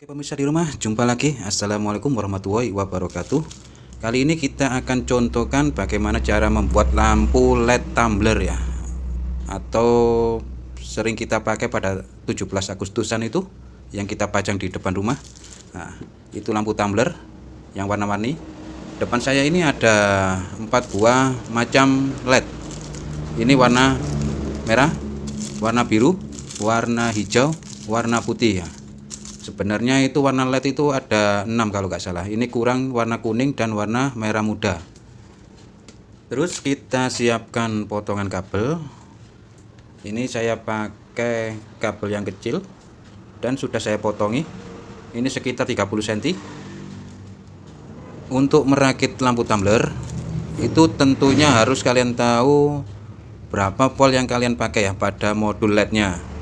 Oke pemirsa di rumah, jumpa lagi. Assalamualaikum warahmatullahi wabarakatuh. Kali ini kita akan contohkan bagaimana cara membuat lampu LED tumbler ya, atau sering kita pakai pada 17 Agustusan itu yang kita pajang di depan rumah. Nah, itu lampu tumbler yang warna-warni. Depan saya ini ada 4 buah macam LED. Ini warna merah, warna biru, warna hijau, warna putih ya. Sebenarnya itu warna LED itu ada 6 kalau nggak salah. Ini kurang warna kuning dan warna merah muda. Terus kita siapkan potongan kabel. Ini saya pakai kabel yang kecil dan sudah saya potongi. Ini sekitar 30 cm. Untuk merakit lampu tumbler itu tentunya harus kalian tahu berapa volt yang kalian pakai ya pada modul LED-nya.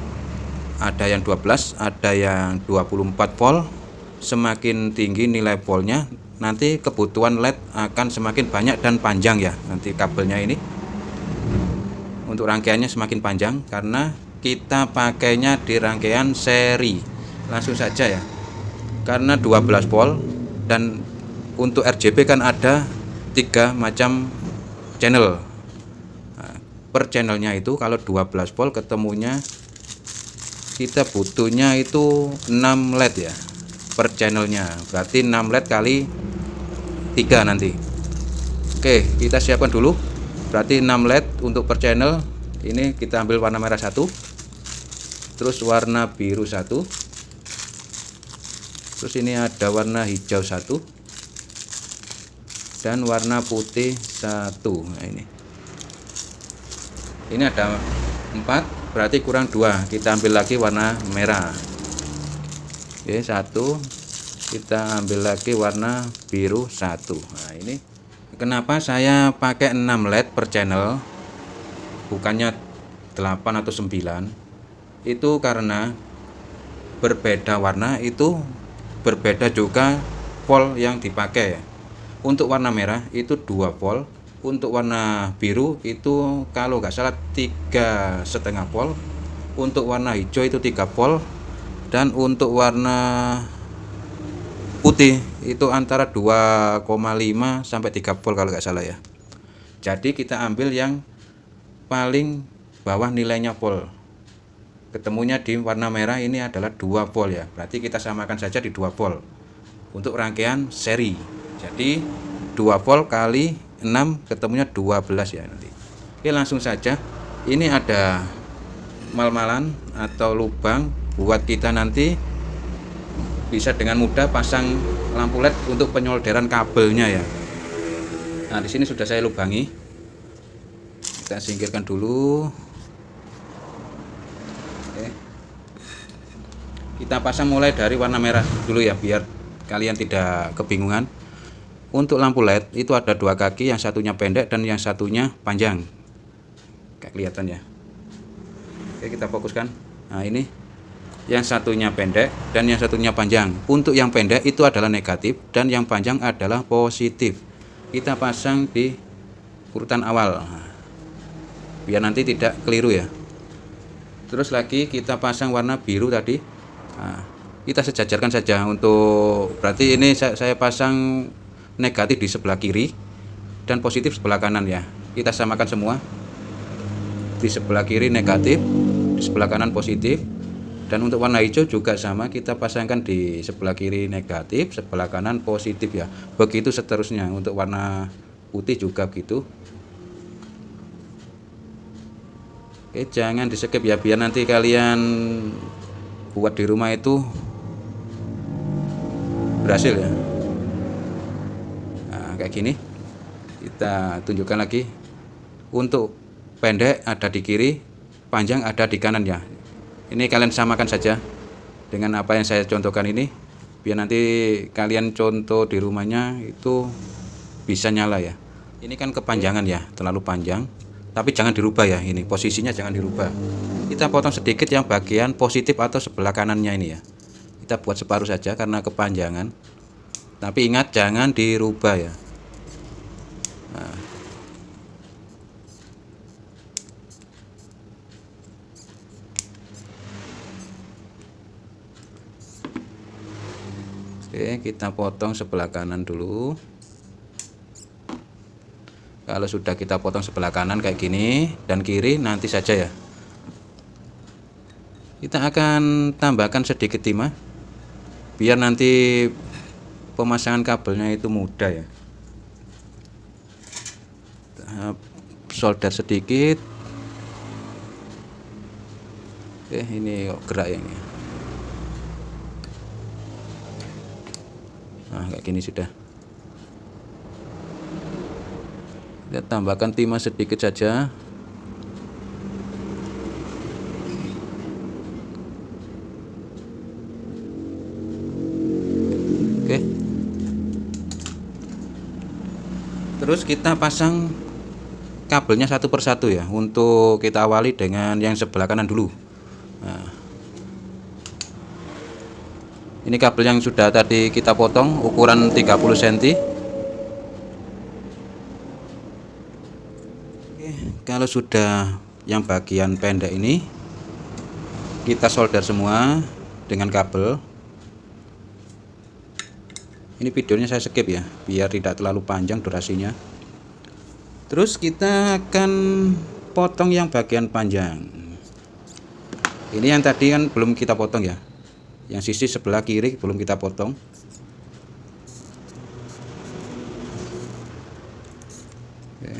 Ada yang 12, ada yang 24 volt. Semakin tinggi nilai voltnya, nanti kebutuhan LED akan semakin banyak dan panjang ya. Nanti kabelnya ini untuk rangkaiannya semakin panjang karena kita pakainya di rangkaian seri. Langsung saja ya. Karena 12 volt dan untuk RGB kan ada 3 macam channel. Nah, per channelnya itu kalau 12 volt ketemunya kita butuhnya itu 6 LED ya per channelnya, berarti 6 LED kali 3 nanti. Oke, kita siapkan dulu, berarti 6 LED untuk per channel. Ini kita ambil warna merah 1, terus warna biru 1, terus ini ada warna hijau 1 dan warna putih 1. Nah, ini ada 4, berarti kurang 2, kita ambil lagi warna merah. Oke, 1, kita ambil lagi warna biru 1. Nah, ini kenapa saya pakai 6 LED per channel bukannya 8 atau 9, itu karena berbeda warna itu berbeda juga volt yang dipakai. Untuk warna merah itu 2 volt, untuk warna biru itu kalau nggak salah 3,5 volt, untuk warna hijau itu 3 volt, dan untuk warna putih itu antara 2,5 sampai 3 volt kalau nggak salah ya. Jadi kita ambil yang paling bawah nilainya volt. Ketemunya di warna merah ini adalah 2 volt ya. Berarti kita samakan saja di 2 volt untuk rangkaian seri. Jadi 2 volt kali 6 ketemunya 12 ya nanti. Oke, langsung saja. Ini ada mal-malan atau lubang buat kita nanti bisa dengan mudah pasang lampu LED untuk penyolderan kabelnya ya. Nah, di sini sudah saya lubangi. Kita singkirkan dulu. Oke. Kita pasang mulai dari warna merah dulu ya biar kalian tidak kebingungan. Untuk lampu LED itu ada 2 kaki, yang satunya pendek dan yang satunya panjang. Kayak kelihatan ya. Oke, kita fokuskan. Nah, ini yang satunya pendek dan yang satunya panjang. Untuk yang pendek itu adalah negatif dan yang panjang adalah positif. Kita pasang di urutan awal. Biar nanti tidak keliru ya. Terus lagi kita pasang warna biru tadi. Nah, kita sejajarkan saja untuk, berarti ini saya pasang negatif di sebelah kiri dan positif sebelah kanan ya. Kita samakan semua. Di sebelah kiri negatif, di sebelah kanan positif. Dan untuk warna hijau juga sama, kita pasangkan di sebelah kiri negatif, sebelah kanan positif ya. Begitu seterusnya. Untuk warna putih juga begitu. Oke, jangan di skip ya biar nanti kalian buat di rumah itu berhasil ya. Kayak gini, kita tunjukkan lagi. Untuk pendek ada di kiri, panjang ada di kanan ya. Ini kalian samakan saja dengan apa yang saya contohkan ini, biar nanti kalian contoh di rumahnya itu bisa nyala ya. Ini kan kepanjangan ya, terlalu panjang, tapi jangan dirubah ya. Ini posisinya jangan dirubah. Kita potong sedikit yang bagian positif atau sebelah kanannya ini ya. Kita buat separuh saja karena kepanjangan, tapi ingat jangan dirubah ya. Nah. Oke, kita potong sebelah kanan dulu. Kalau sudah kita potong sebelah kanan kayak gini dan kiri nanti saja ya. Kita akan tambahkan sedikit timah biar nanti pemasangan kabelnya itu mudah ya. Solder sedikit. Ini kok gerak ya ini. Nah, kayak gini sudah. Kita tambahkan timah sedikit saja. Oke. Terus kita pasang kabelnya satu persatu ya. Untuk kita awali dengan yang sebelah kanan dulu. Nah, ini kabel yang sudah tadi kita potong ukuran 30 cm. Oke, kalau sudah yang bagian pendek ini kita solder semua dengan kabel. Ini videonya saya skip ya biar tidak terlalu panjang durasinya. Terus kita akan potong yang bagian panjang. Ini yang tadi kan belum kita potong ya. Yang sisi sebelah kiri belum kita potong. Oke.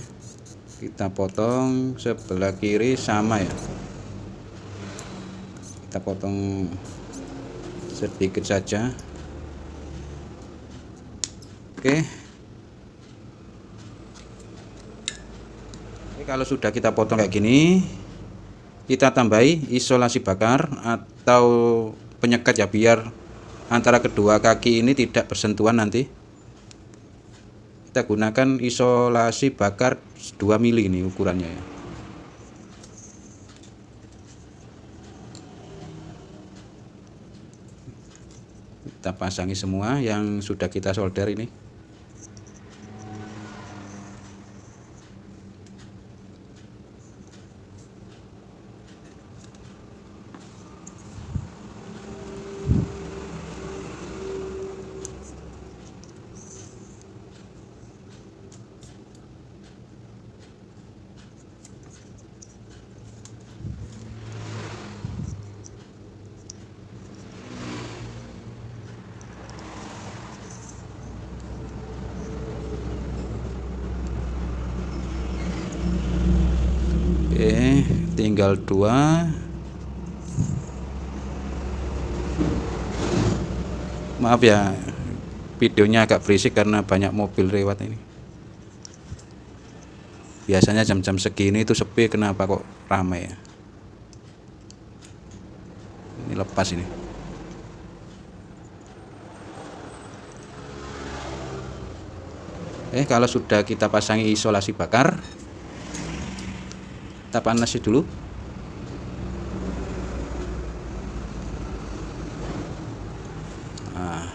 Kita potong sebelah kiri sama ya. Kita potong sedikit saja. Oke. Kalau sudah kita potong kayak gini, kita tambahi isolasi bakar atau penyekat ya biar antara kedua kaki ini tidak bersentuhan nanti. Kita gunakan isolasi bakar 2 mili ini ukurannya ya. Kita pasangi semua yang sudah kita solder ini. Oke, tinggal 2. Maaf ya, videonya agak berisik karena banyak mobil lewat ini. Biasanya jam-jam segini itu sepi, kenapa kok ramai ya? Ini lepas ini. Kalau sudah kita pasangi isolasi bakar, kita panasi dulu. Nah.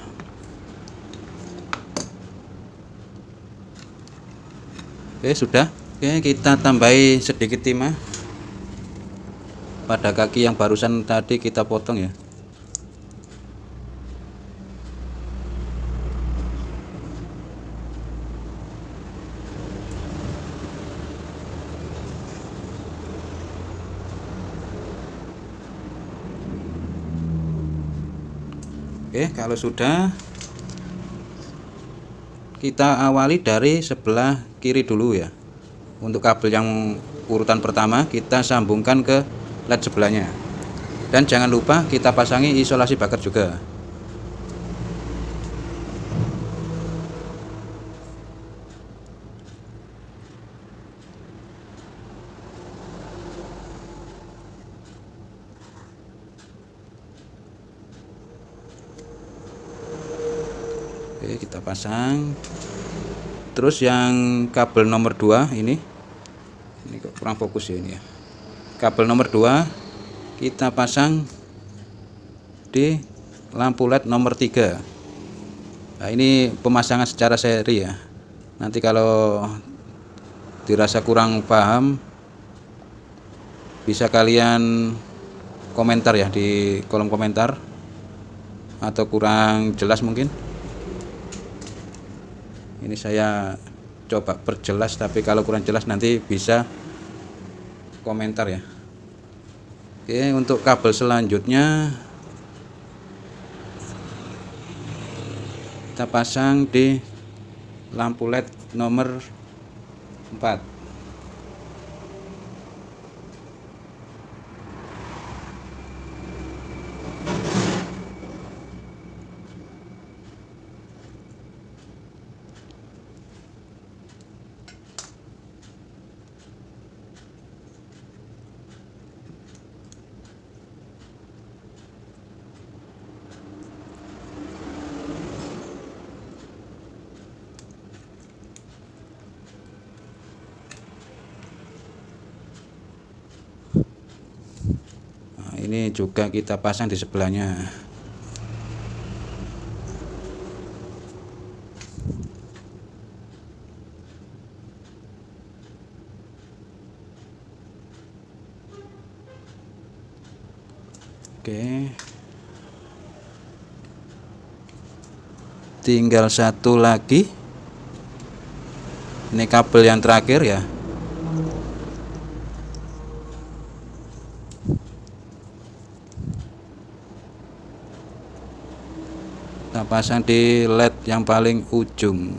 Sudah. Kita tambahi sedikit timah pada kaki yang barusan tadi kita potong ya. Kalau sudah, kita awali dari sebelah kiri dulu ya. Untuk kabel yang urutan pertama kita sambungkan ke led sebelahnya. Dan jangan lupa kita pasangi isolasi bakar juga. Kita pasang. Terus yang kabel nomor 2 ini kok kurang fokus ya ini ya. Kabel nomor 2 kita pasang di lampu LED nomor 3. Nah, ini pemasangan secara seri ya. Nanti kalau dirasa kurang paham bisa kalian komentar ya di kolom komentar, atau kurang jelas mungkin. Ini saya coba perjelas, tapi kalau kurang jelas nanti bisa komentar ya. Oke, untuk kabel selanjutnya kita pasang di lampu LED nomor 4. Ini juga kita pasang di sebelahnya. Oke, tinggal satu lagi. Ini kabel yang terakhir ya. Kita pasang di LED yang paling ujung.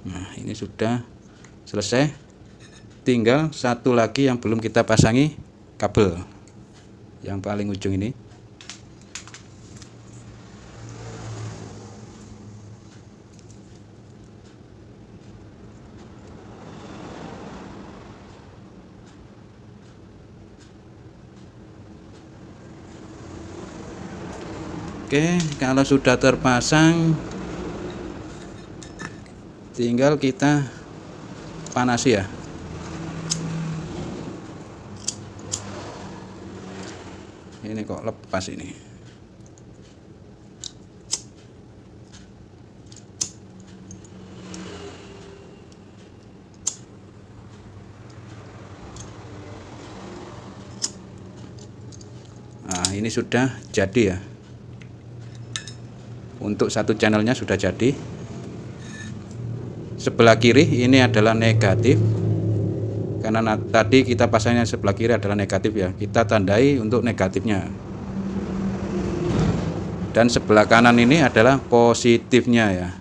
Nah, ini sudah selesai. Tinggal satu lagi yang belum kita pasangi, kabel yang paling ujung ini. Oke, kalau sudah terpasang tinggal kita panasi ya. Ini kok lepas ini. Nah, ini sudah jadi ya. Untuk satu channelnya sudah jadi. Sebelah kiri ini adalah negatif, karena tadi kita pasangnya sebelah kiri adalah negatif ya, kita tandai untuk negatifnya. Dan sebelah kanan ini adalah positifnya ya.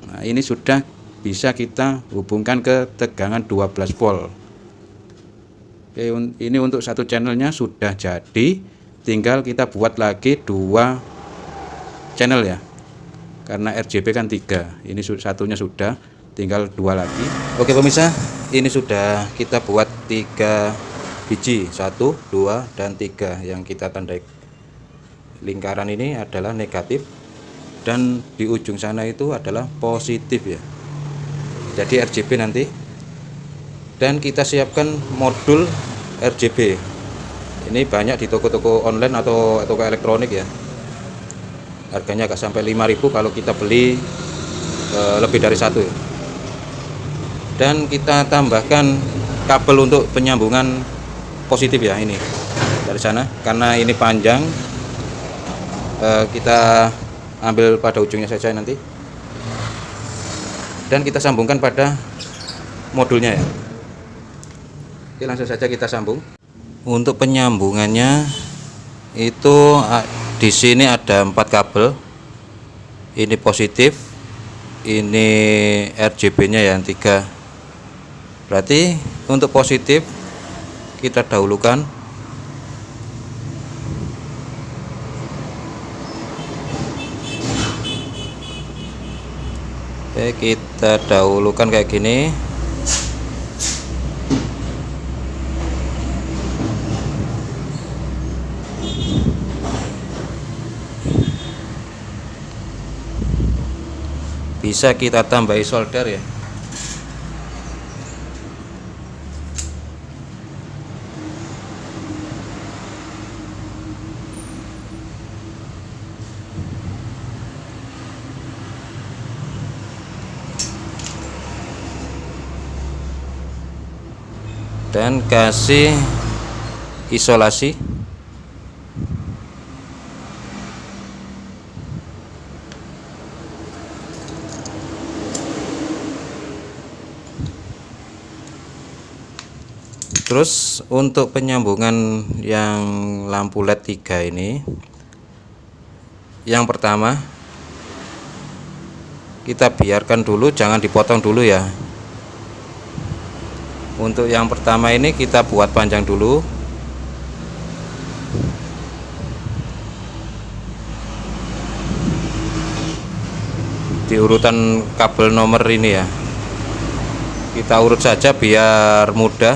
Nah, ini sudah bisa kita hubungkan ke tegangan 12 volt. Oke, ini untuk satu channelnya sudah jadi, tinggal kita buat lagi 2 channel ya, karena RGB kan 3, ini satunya sudah, tinggal 2 lagi. Oke pemirsa, ini sudah kita buat 3 biji, 1, 2, dan 3 yang kita tandai. Lingkaran ini adalah negatif dan di ujung sana itu adalah positif ya, jadi RGB nanti. Dan kita siapkan modul RGB, ini banyak di toko-toko online atau toko elektronik ya. Harganya agak sampai 5.000 kalau kita beli lebih dari 1 ya. Dan kita tambahkan kabel untuk penyambungan positif ya, ini dari sana, karena ini panjang, kita ambil pada ujungnya saja nanti, dan kita sambungkan pada modulnya ya. Oke, langsung saja kita sambung. Untuk penyambungannya itu di sini ada 4 kabel. Ini positif, ini RGB-nya yang 3. Berarti untuk positif kita dahulukan. Oke, kita dahulukan kayak gini. Bisa kita tambahi solder ya. dan kasih isolasi. Terus untuk penyambungan yang lampu LED 3 ini, yang pertama kita biarkan dulu, jangan dipotong dulu ya. Untuk yang pertama ini kita buat panjang dulu. Di urutan kabel nomor ini ya, kita urut saja biar mudah.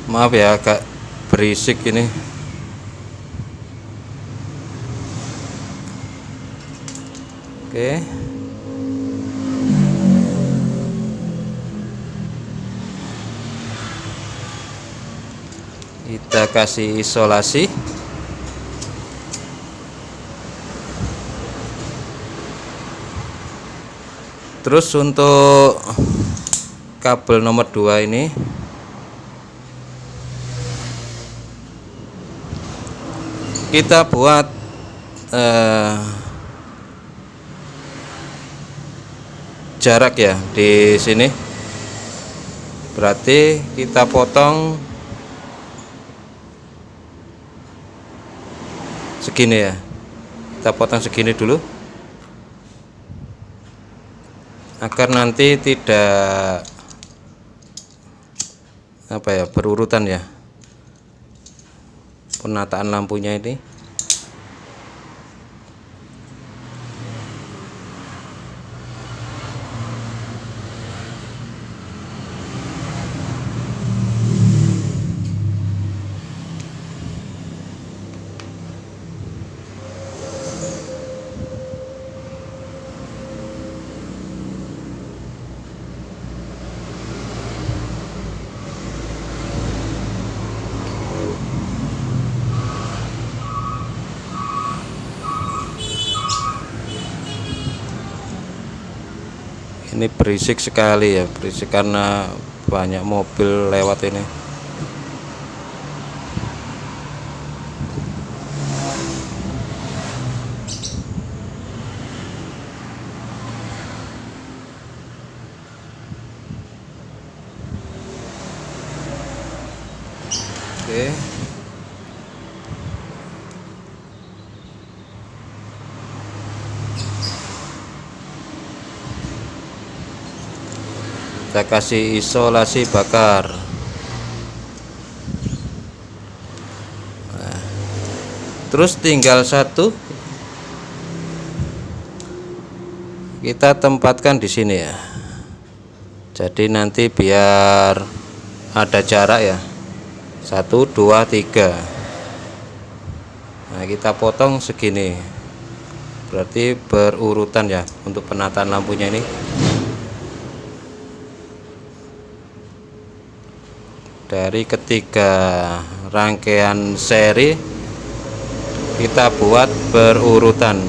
Maaf ya, agak berisik ini. Oke. Kita kasih isolasi. Terus untuk kabel nomor 2 ini kita buat jarak ya di sini, berarti kita potong segini ya, kita potong segini dulu agar nanti tidak berurutan ya penataan lampunya ini. Ini berisik sekali ya, berisik karena banyak mobil lewat ini. Oke. Kita kasih isolasi bakar. Nah, terus tinggal satu kita tempatkan di sini ya. Jadi nanti biar ada jarak ya. 1, 2, 3. Nah, kita potong segini. Berarti berurutan ya untuk penataan lampunya ini. Dari ketiga rangkaian seri kita buat berurutan.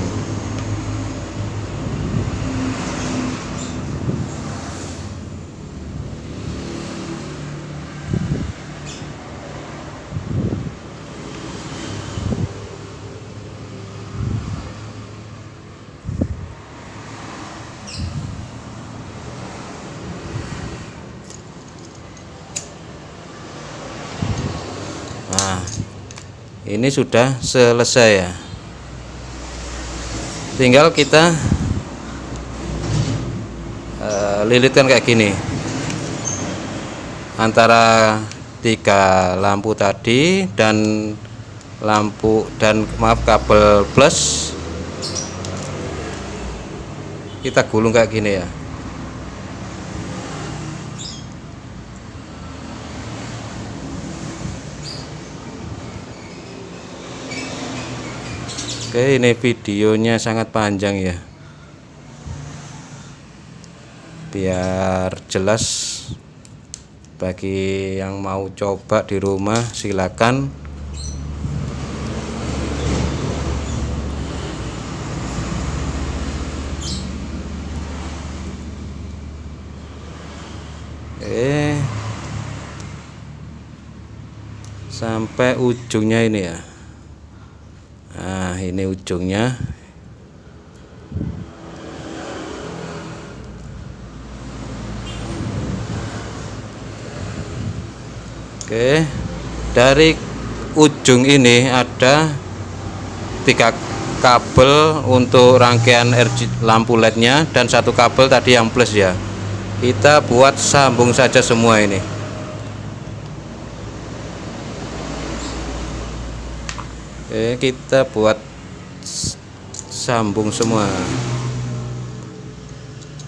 Nah, ini sudah selesai ya. Tinggal kita lilitkan kayak gini antara 3 lampu tadi dan kabel plus, kita gulung kayak gini ya. Oke, ini videonya sangat panjang ya. biar jelas bagi yang mau coba di rumah. Silakan. Sampai ujungnya ini ya. Nah, ini ujungnya. Oke, dari ujung ini ada 3 kabel untuk rangkaian lampu LED-nya dan 1 kabel tadi yang plus ya. Kita buat sambung saja semua ini. Oke, kita buat sambung semua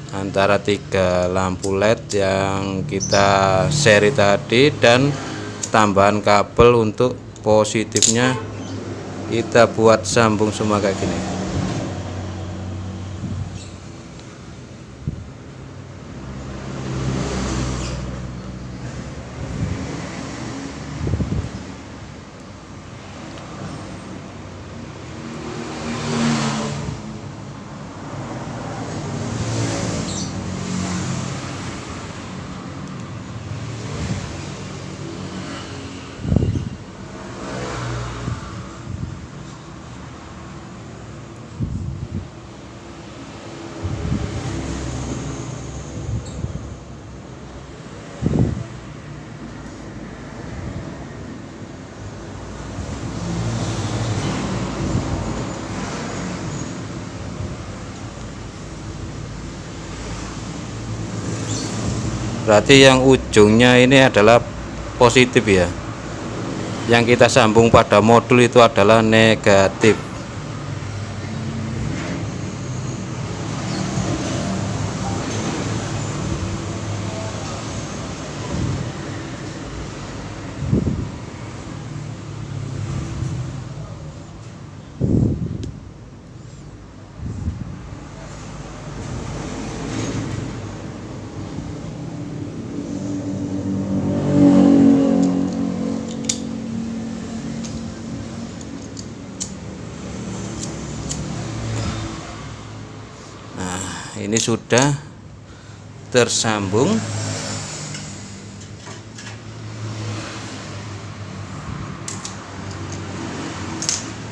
antara 3 lampu LED yang kita seri tadi dan tambahan kabel untuk positifnya. Kita buat sambung semua kayak gini. Berarti yang ujungnya ini adalah positif ya. Yang kita sambung pada modul itu adalah negatif. Ini sudah tersambung.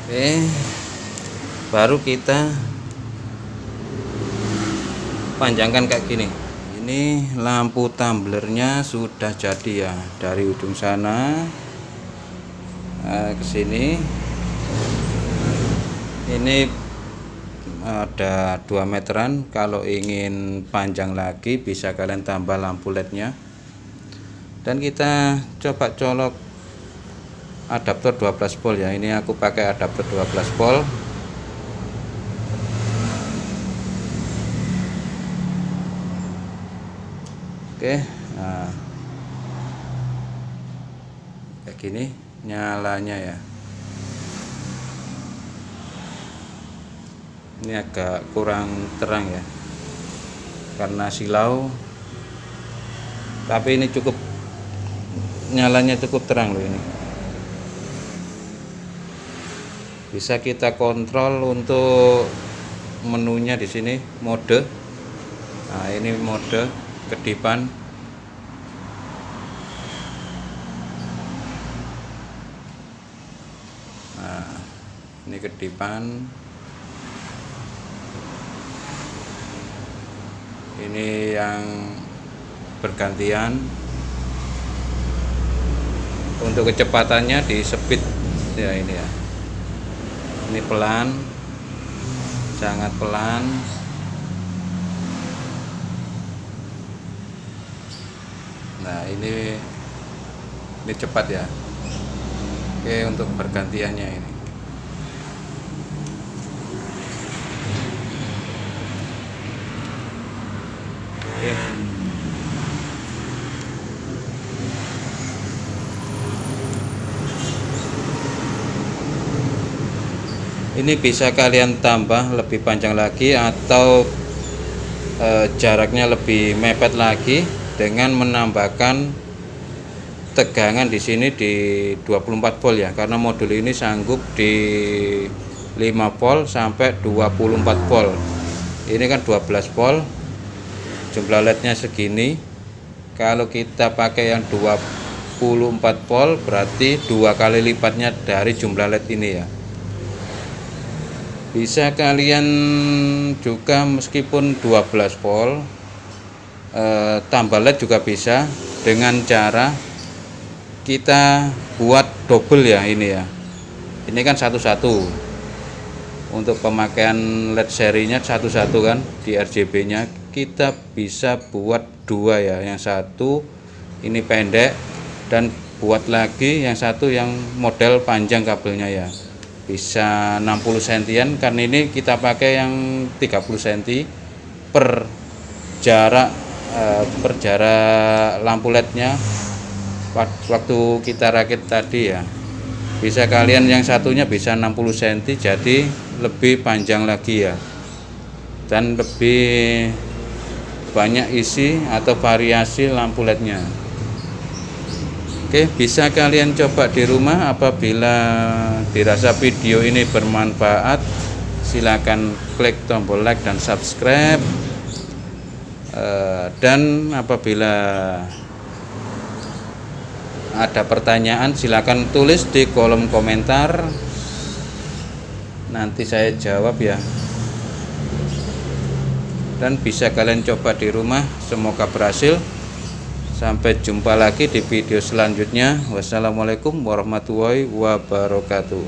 Oke, baru kita panjangkan kayak gini. Ini lampu tumblernya sudah jadi ya, dari ujung sana ke sini. Ini ada 2 meteran. Kalau ingin panjang lagi bisa kalian tambah lampu LED-nya. Dan kita coba colok adaptor 12 volt ya. Ini aku pakai adaptor 12 volt. Oke, nah, kayak gini nyalanya ya. Ini agak kurang terang ya karena silau, tapi ini cukup, nyalanya cukup terang loh. Ini bisa kita kontrol untuk menunya di sini, mode. Nah, ini mode kedipan. Nah, ini kedipan. Ini yang bergantian. Untuk kecepatannya di speed ya, ini ya. Ini pelan, sangat pelan. Nah, ini cepat ya. Oke, untuk bergantiannya ini. Oke. Ini bisa kalian tambah lebih panjang lagi atau jaraknya lebih mepet lagi dengan menambahkan tegangan di sini di 24 volt ya, karena modul ini sanggup di 5 volt sampai 24 volt. Ini kan 12 volt, jumlah LED-nya segini. Kalau kita pakai yang 24 volt berarti 2 kali lipatnya dari jumlah LED ini ya. Bisa kalian juga meskipun 12 volt tambah LED juga bisa, dengan cara kita buat double ya ini ya. Ini kan satu-satu. Untuk pemakaian LED serinya satu-satu kan, di RGB nya kita bisa buat dua ya, yang satu ini pendek dan buat lagi yang satu yang model panjang kabelnya ya, bisa 60 sentian. Karena ini kita pakai yang 30 cm per jarak lampu LED nya waktu kita rakit tadi ya. Bisa kalian yang satunya bisa 60 cm, jadi lebih panjang lagi ya, dan lebih banyak isi atau variasi lampu LED-nya. Oke, bisa kalian coba di rumah. Apabila dirasa video ini bermanfaat, silakan klik tombol like dan subscribe. Dan apabila ada pertanyaan silakan tulis di kolom komentar, nanti saya jawab ya. Dan bisa kalian coba di rumah, semoga berhasil. Sampai jumpa lagi di video selanjutnya. Wassalamualaikum warahmatullahi wabarakatuh.